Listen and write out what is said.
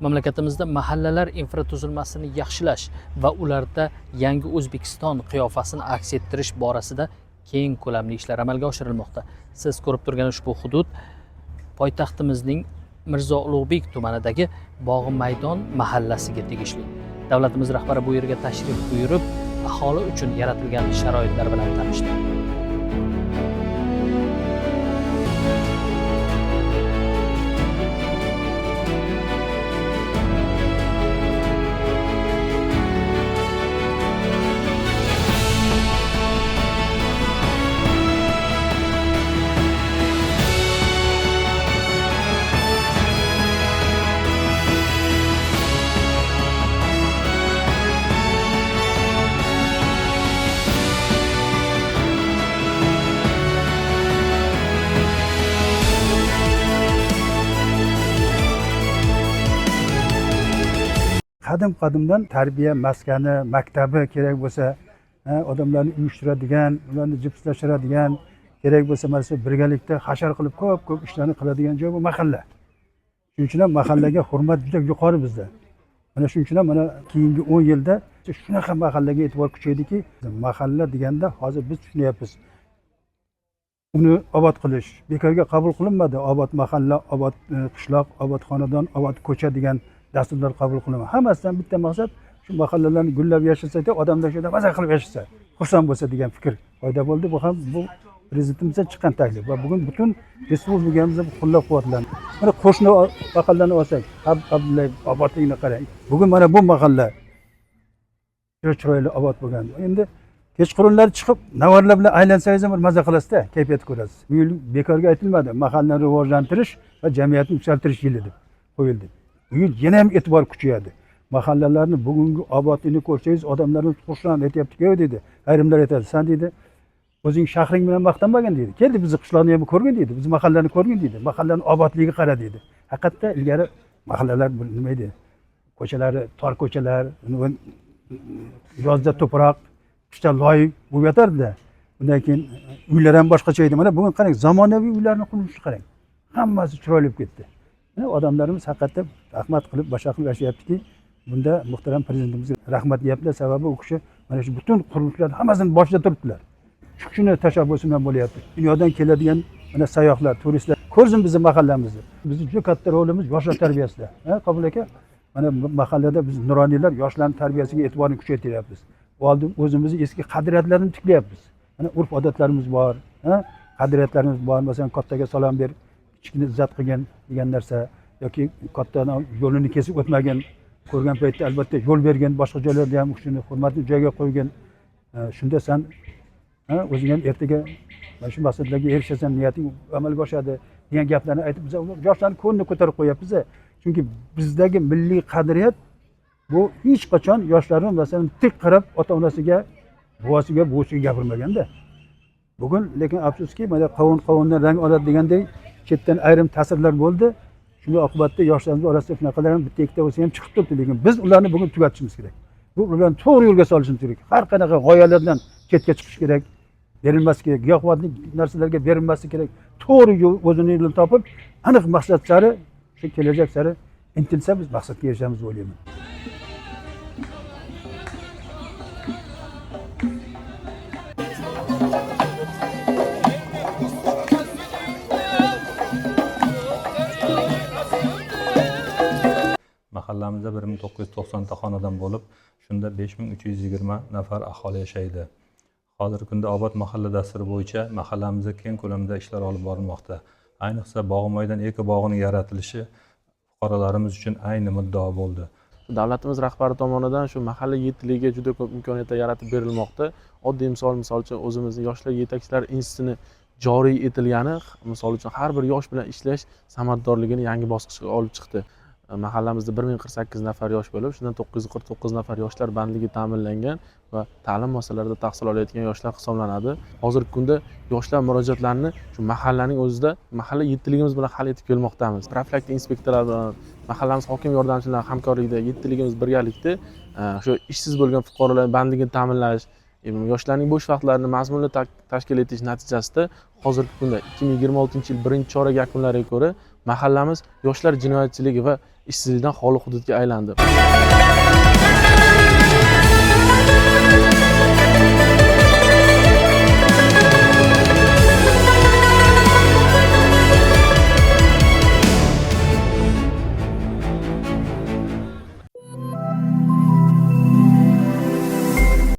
Mamlakatimizda mahallalar infratuzilmasini yaxshilash va ularda yangi O'zbekiston qiyofasini aks ettirish borasida keng ko'lamli ishlar amalga oshirilmoqda. Siz ko'rib turgan ushbu hudud poytaxtimizning Mirzo Ulug'bek tumanidagi Bog'i Maydon mahallasiga tegishli. Davlatimiz rahbari bu yerga tashrif buyurib, aholi uchun yaratilgan sharoitlar bilan tanishdi. Qadimdan tarbiya maskani, maktabi kerak bo'lsa, odamlarni uyushtiradigan, ularni jipslashtiradigan, kerak bo'lsa mana shu birgalikda hashar qilib ko'p ishlarni qiladigan joy bu mahalla. Shuning uchun ham mahallaga hurmat juda yuqori bizda. Mana shuning uchun ham mana keyingi 10 yilda shunaqa mahallaga e'tibor kuchaydiki, mahalla deganda hozir biz tushunyapmiz. Uni obod qilish bekorga qabul qilinmadi. Obod mahalla, obod qishloq, obod xonadon, obod ko'cha degan dasturlar qabul qilinadi. Hammasidan bitta maqsad shu mahallalarni gullab yashasa-da, odamlar shunda maza qilib yashasa, xursand bo'lsa degan fikr paydo bo'ldi. Bu ham bu prezidentimizdan chiqqan taklif va bugun butun respublikamizda qo'llab-quvvatlandi. Mana qo'shni mahallani olsak, Abdulla obodligini qarang. Bugun mana bu mahalla chiroyli obod bo'lgan. Endi kechqurunlar chiqib, navarlar bilan aylansangiz ham maza qilasizda, kayfiyat ko'rasiz. Bu yil bekorga aytilmadi. Mahallani rivojlantirish va jamiyatni yuksaltirish yili deb qo'yildi. Bu yil yana ham e'tibor kuchayadi. Mahallalarni bugungi obodligini ko'rsangiz, odamlarni xursand etyapti-ku deydi. Ayrimlar aytadi, "Sen deydi, o'zing shahring bilan maqtanmagan deydi. Keldi bizni qishloqni ham ko'rgin deydi. Biz mahallarni ko'rgin deydi. Mahallaning obodligiga qara deydi." Haqiqatda ilgari mahallalar nima edi? Ko'chalari, tor ko'chalar, yozda to'proq, qishda loy bo'lib yotardi. Undan keyin uylar ham boshqacha edi. Mana bugun qarang, zamonaviy uylarni qurilishini qarang. Hammasi chiroyli bo'lib ketdi. Odamlarimiz haqiqatda rahmat qilib, boshqa qilib yashayaptiki, bunda muhtaram prezidentimizga rahmat deyaptilar. Sababi u kishi mana shu butun qurilishlarni hammasini boshida turibdilar. Shu kishini tashabbusi bilan bo'lyapti. Dunyodan keladigan mana sayyohlar, turistlar ko'rsin bizni mahallamizni. Bizning juda katta rolimiz yoshlar tarbiyasida. Qabul aka, mana mahallada biz nuroniylar yoshlarning tarbiyasiga e'tiborni kuchaytiryapmiz. Oldin o'zimizni eski qadriyatlarni tiklayapmiz. Mana urf-odatlarimiz bor, qadriyatlarimiz bor. Masalan, kattaga salom ber, kichikni izzat qilgan degan narsa yoki kattani yo'lini kesib o'tmagan, ko'rgan paytda albatta yo'l bergan, boshqa joylarda ham shuni hurmatli joyga qo'ygan. Shunda sen o'zing ham ertaga mana shu maqsadlarga erishasan, niyating amalga oshadi degan gaplarni aytib biz yoshlarni ko'nglini ko'tarib qo'yapmiz. Chunki bizdagi milliy qadriyat bu hech qachon yoshlarimiz masalan tik qarab ota-onasiga, buvasiga, buvisiga gapirmaganda. Bugun lekin afsuski mana qovundan rang oladi degandek chetdan ayrim ta'sirlar bo'ldi. Shunga oqibatda yoshlarimiz orasida shunaqalar ham bitta ikkita bo'lsa ham chiqib turibdi, lekin biz ularni bugun tugatishimiz kerak. Bu ularni to'g'ri yo'lga solishimiz kerak. Har qanaqa g'oyalardan chetga chiqish kerak, berilmasi kerak, giyohvandlik narsalarga berilmasi kerak. To'g'ri yo'l o'zini yo'lini topib, aniq maqsad sari, shu kelajak sari intilsa biz maqsadga erishamiz deb o'ylayman. Mahallamizda 1990 ta xonadon bo'lib, shunda 5320 nafar aholi yashaydi. Hozirgi kunda obod mahalla dasturi bo'yicha mahallamizda keng ko'lamda ishlar olib borilmoqda. Ayniqsa Bog'i Maydon eko bog'ining yaratilishi fuqarolarimiz uchun ayni muddao bo'ldi. Davlatimiz rahbari tomonidan shu mahalla yettiligiga juda ko'p imkoniyatlar yaratib berilmoqda. Oddiy misol uchun o'zimizning yoshlar yetakchilar institutini joriy etilgani, misol uchun har bir yosh bilan ishlash samaradorligini yangi bosqichga olib chiqdi. Mahallamizda 1048 nafar yosh bo'lib, shundan 949 nafar yoshlar bandligi ta'minlangan va ta'lim muassasalarida tahsil olayotgan yoshlar hisoblanadi. Hozirgi kunda yoshlar murojaatlarini shu mahallaning o'zida mahalla yettiligimiz bilan hal etib kelmoqdamiz. Profilaktik inspektorlar bilan mahallamiz hokim yordamchilari hamkorligida yettiligimiz birgalikda shu ishsiz bo'lgan fuqarolar bandligini ta'minlash, yoshlarning bo'sh vaqtlarini mazmunli tashkil etish natijasida hozirgi kunda 2026-yil birinchi chorak yakunlariga ko'ra mahallamiz yoshlar jinoyatchiligi va ishsizlikdan xoli hududga aylandi.